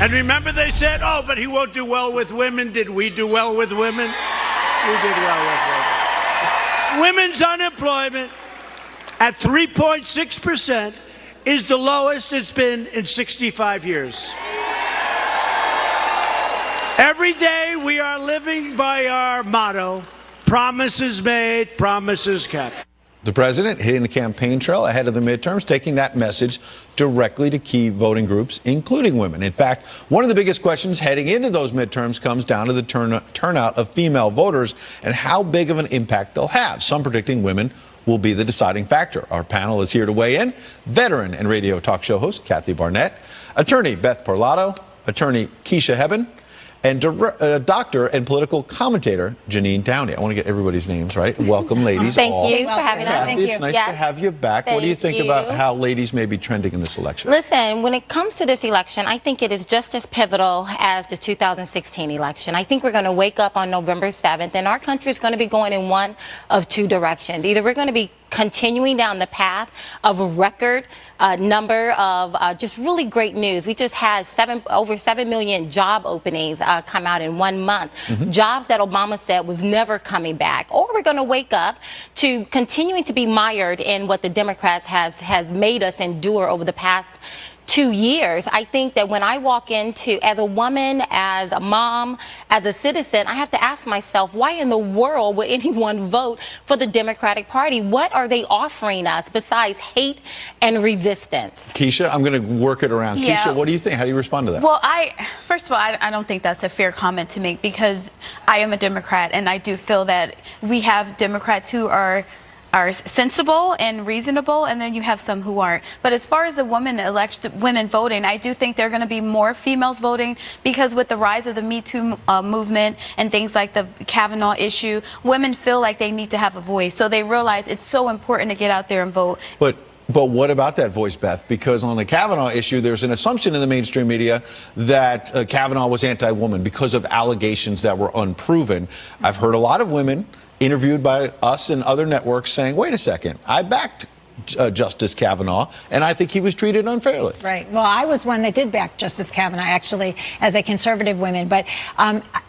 And remember they said, oh, but he won't do well with women. Did we do well with women? We did well with women. Women's unemployment at 3.6% is the lowest it's been in 65 years. Every day we are living by our motto, promises made, promises kept. The president hitting the campaign trail ahead of the midterms, taking that message directly to key voting groups, including women. In fact, one of the biggest questions heading into those midterms comes down to the turnout of female voters and how big of an impact they'll have. Some predicting women will be the deciding factor. Our panel is here to weigh in. Veteran and radio talk show host Kathy Barnett, attorney Beth Parlato, attorney Keisha Hebben, and doctor and political commentator Jeanine Downie. I want to get everybody's names right. Welcome, ladies. Thank you for having us. Kathy, it's nice to have you back. What do you think about how ladies may be trending in this election? Listen, when it comes to this election, I think it is just as pivotal as the 2016 election. I think we're going to wake up on November 7th, and our country is going to be going in one of two directions. Either we're going to be continuing down the path of a record number of just really great news. We just had over 7 million job openings come out in 1 month. Jobs that Obama said was never coming back. Or we're going to wake up to continuing to be mired in what the Democrats has made us endure over the past 2 years. I think that when I walk into, as a woman, as a mom, as a citizen, I have to ask myself, why in the world would anyone vote for the Democratic Party? What are they offering us besides hate and resistance? Keisha, I'm going to work it around. Yeah. Keisha, what do you think? How do you respond to that? Well, first of all, I don't think that's a fair comment to make because I am a Democrat, and I do feel that we have Democrats who are sensible and reasonable, and then you have some who aren't. But as far as the women voting, I do think there are going to be more females voting because with the rise of the Me Too movement and things like the Kavanaugh issue, women feel like they need to have a voice. So they realize it's so important to get out there and vote. But what about that voice, Beth? Because on the Kavanaugh issue, there's an assumption in the mainstream media that Kavanaugh was anti-woman because of allegations that were unproven. I've heard a lot of women interviewed by us and other networks saying, wait a second, I backed Justice Kavanaugh, and I think he was treated unfairly. Right. Well, I was one that did back Justice Kavanaugh, actually, as a conservative woman. But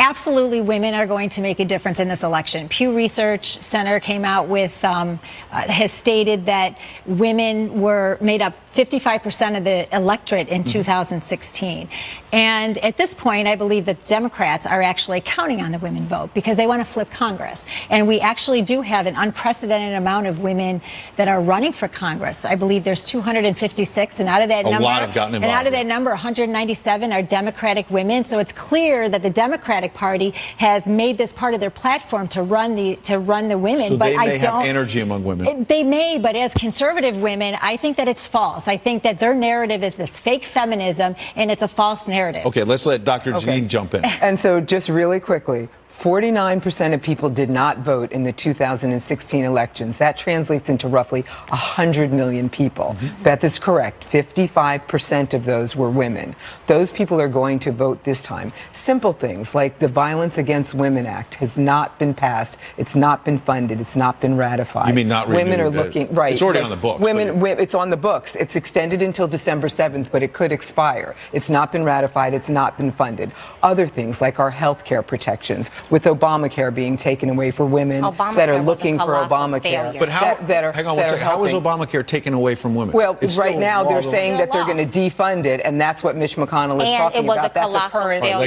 absolutely, women are going to make a difference in this election. Pew Research Center came out with, has stated that women made up 55% of the electorate in 2016. And at this point, I believe that Democrats are actually counting on the women vote because they want to flip Congress. And we actually do have an unprecedented amount of women that are running for Congress. I believe there's 256, and out of that number, lot have gotten involved. And out of that number, 197 are Democratic women. So it's clear that the Democratic Party has made this part of their platform to run the women. So but they may have energy among women. They may, but as conservative women, I think that it's false. I think that their narrative is this fake feminism, and it's a false narrative. Okay, let's let Dr. Jeanine jump in. And so just really quickly, 49% of people did not vote in the 2016 elections. That translates into roughly 100 million people. Beth is correct. 55% of those were women. Those people are going to vote this time. Simple things like the Violence Against Women Act has not been passed. It's not been funded. It's not been ratified. You mean not renewed? Women are looking, right. It's already on the books. It's on the books. It's extended until December 7th, but it could expire. It's not been ratified. It's not been funded. Other things like our health care protections, with Obamacare being taken away for women that are looking for Obamacare. But hang on one second. How was Obamacare taken away from women? Well, right now they're saying that they're going to defund it, and that's what Mitch McConnell is talking about.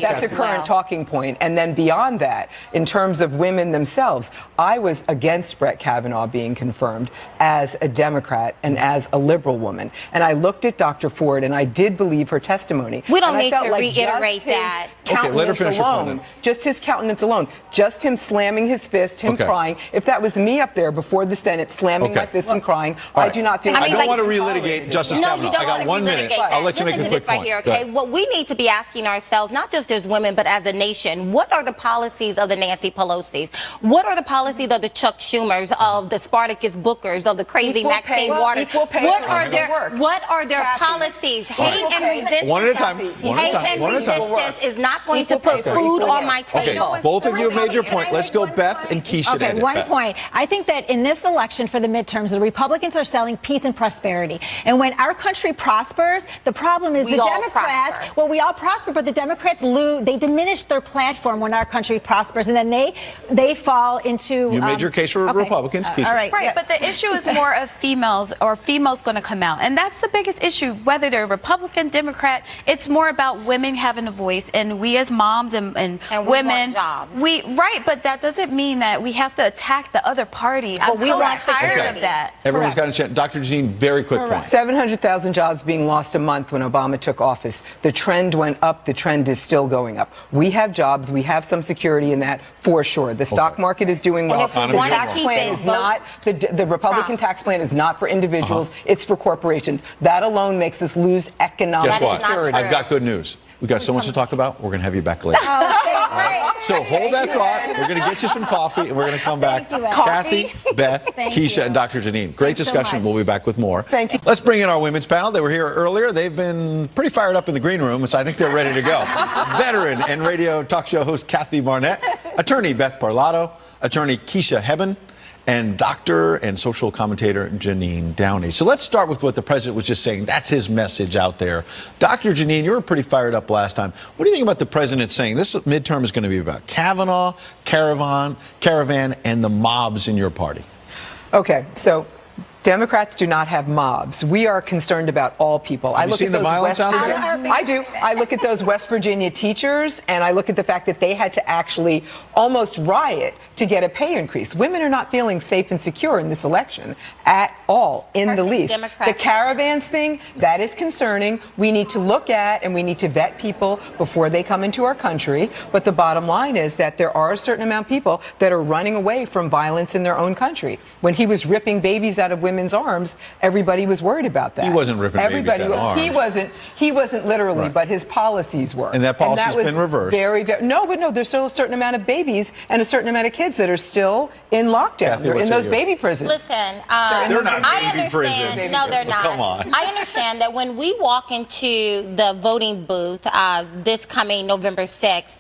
That's a current talking point. And then beyond that, in terms of women themselves, I was against Brett Kavanaugh being confirmed as a Democrat and as a liberal woman. And I looked at Dr. Ford, and I did believe her testimony. We don't need to reiterate that. Okay, let her finish her point. Just his countenance alone, just him slamming his fist, him crying. If that was me up there before the Senate slamming my fist and crying, I do not feel. I don't want to relitigate Justice Kavanaugh. I got 1 minute. I'll let you make a quick point. Here, okay? What we need to be asking ourselves, not just as women, but as a nation, what are the policies of the Nancy Pelosi's? What are the policies of the Chuck Schumers, of the Spartacus Bookers, of the crazy Maxine Waters? What are their policies? Hate and resistance. One at a time. Hate and resistance is not going to put food on my table. both of you have made your point. Let's go Beth and Keisha. Okay, one point. I think that in this election for the midterms, the Republicans are selling peace and prosperity. And when our country prospers, the problem is the Democrats, well, we all prosper, but the Democrats lose, they diminish their platform when our country prospers, and then they fall into... You made your case for Republicans, Keisha. All right, Right, but the issue is more of females, or females going to come out. And that's the biggest issue, whether they're Republican, Democrat. It's more about women having a voice, and we as moms and women, right, but that doesn't mean that we have to attack the other party. I'm so tired of that. Everyone's got a chance. Dr. Jeanine, very quick point. 700,000 jobs being lost a month when Obama took office. The trend went up. The trend is still going up. We have jobs. We have some security in that for sure. The stock market is doing well. The tax plan is not, the Republican tax plan is not for individuals. It's for corporations. That alone makes us lose economic security. I've got good news. We've got so much to talk about. We're going to have you back later. So hold that thought. We're going to get you some coffee, and we're going to come back. Kathy, Beth, Keisha, and Dr. Jeanine. Great discussion. We'll be back with more. Thank you. Let's bring in our women's panel. They were here earlier. They've been pretty fired up in the green room, so I think they're ready to go. Veteran and radio talk show host Kathy Barnett, attorney Beth Parlato, attorney Keisha Hebben, and doctor and social commentator Jeanine Downie. So let's start with what the president was just saying. That's his message out there. Dr. Jeanine, you were pretty fired up last time. What do you think about the president saying this midterm is going to be about Kavanaugh, Caravan, and the mobs in your party? Okay, so Democrats do not have mobs. We are concerned about all people. Have you seen the violence out there? I do. I look at those West Virginia teachers, and I look at the fact that they had to actually almost riot to get a pay increase. Women are not feeling safe and secure in this election at all, in the least. The caravans thing, that is concerning. We need to look at and we need to vet people before they come into our country. But the bottom line is that there are a certain amount of people that are running away from violence in their own country. When he was ripping babies out of women's arms, everybody was worried about that. He wasn't ripping babies out of arms. He wasn't literally, but his policies were. And that policy's been reversed. No, there's still a certain amount of babies and a certain amount of kids that are still in lockdown. Kathy, they're in those baby prisons. Listen, they're not baby prisons. No, they're not. Come on. I understand that when we walk into the voting booth this coming November 6th,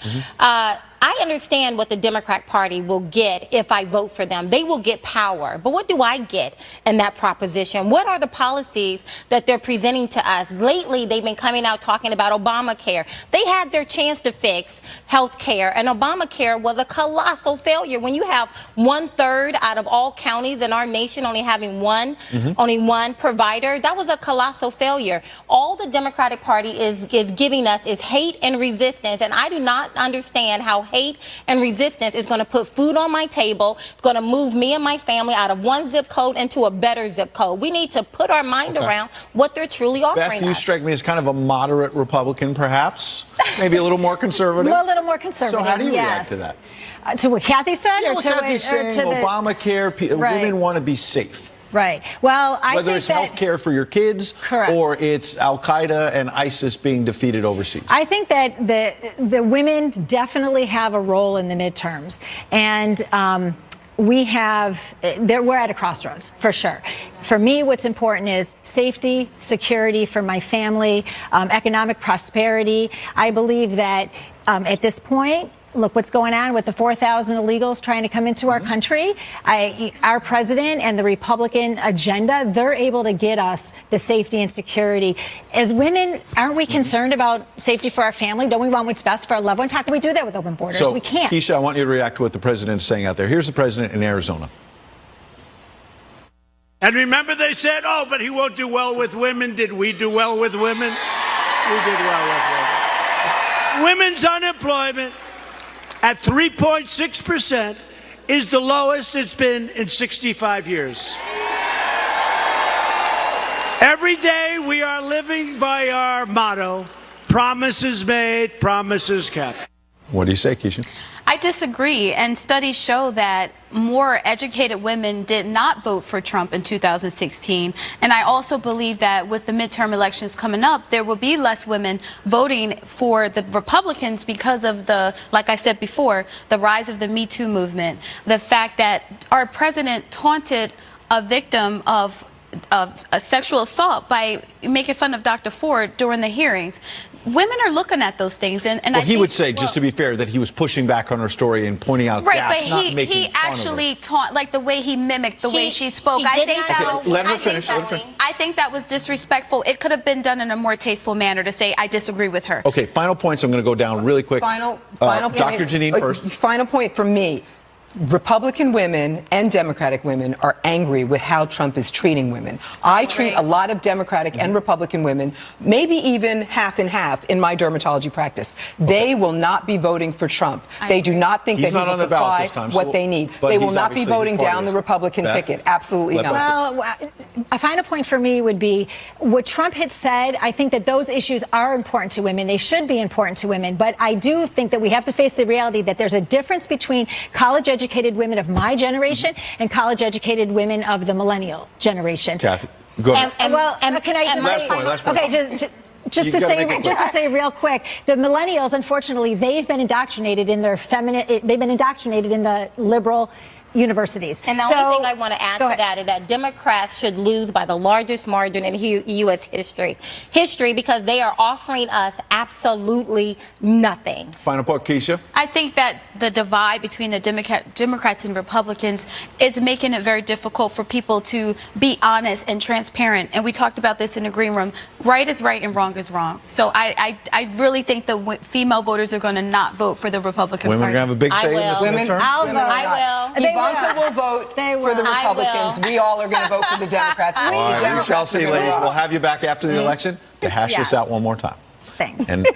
I understand what the Democrat Party will get if I vote for them. They will get power. But what do I get in that proposition? What are the policies that they're presenting to us? Lately, they've been coming out talking about Obamacare. They had their chance to fix health care, and Obamacare was a colossal failure. When you have 1/3 out of all counties in our nation only having one provider, that was a colossal failure. All the Democratic Party is giving us is hate and resistance, and I do not understand how hate and resistance is going to put food on my table, going to move me and my family out of one zip code into a better zip code. We need to put our mind around what they're truly offering Beth, you strike me as kind of a moderate Republican, perhaps. Maybe a little more conservative. A little more conservative, So how do you react to that? To what Kathy said? Yeah, what Kathy's saying, Obamacare, women want to be safe. Right. Well, whether it's health care for your kids, or it's Al Qaeda and ISIS being defeated overseas. I think that the women definitely have a role in the midterms, and we're at a crossroads for sure. For me, what's important is safety, security for my family, economic prosperity. I believe that at this point, look what's going on with the 4,000 illegals trying to come into our country. Our president and the Republican agenda, they're able to get us the safety and security. As women, aren't we concerned about safety for our family? Don't we want what's best for our loved ones? How can we do that with open borders? So, we can't. Keisha, I want you to react to what the president is saying out there. Here's the president in Arizona. And remember they said, oh, but he won't do well with women. Did we do well with women? We did well with women. Women's unemployment at 3.6% is the lowest it's been in 65 years. Every day we are living by our motto, promises made, promises kept. What do you say, Keisha? I disagree, and studies show that more educated women did not vote for Trump in 2016. And I also believe that with the midterm elections coming up, there will be less women voting for the Republicans because of like I said before, the rise of the Me Too movement, the fact that our president taunted a victim of a sexual assault by making fun of Dr. Ford during the hearings. Women are looking at those things, and well, he would say, just to be fair, that he was pushing back on her story and pointing out gaps, not but making he fun of her. actually taught, like the way he mimicked the way she spoke. I think that let her finish. I think that was disrespectful. It could have been done in a more tasteful manner to say I disagree with her. Okay, final points. I'm going to go down really quick. Final Dr. Jeanine first. Final point from me. Republican women and Democratic women are angry with how Trump is treating women. I treat a lot of Democratic and Republican women, maybe even half and half in my dermatology practice. They will not be voting for Trump. They do not think that he will supply what they need. They will not be voting down the Republican ticket. Absolutely not. Well, a final point for me would be what Trump had said. I think that those issues are important to women. They should be important to women. But I do think that we have to face the reality that there's a difference between college-educated women of my generation and college-educated women of the millennial generation. Kathy, go ahead. Can I just last point. Okay, just to say real quick, the millennials, unfortunately, they've been indoctrinated in their they've been indoctrinated in the liberal universities. And the only thing I want to add to that is that Democrats should lose by the largest margin in U.S. history because they are offering us absolutely nothing. Final point, Keisha. I think that the divide between the Democrats and Republicans is making it very difficult for people to be honest and transparent. And we talked about this in the green room. Right is right and wrong is wrong. So I really think the female voters are going to not vote for the Republican Party. Women are going to have a big say in this midterm? I will. Ivanka will vote for the Republicans. We all are going to vote for the Democrats. All right, we shall see, ladies. We'll have you back after the election to hash this out one more time. Thanks. And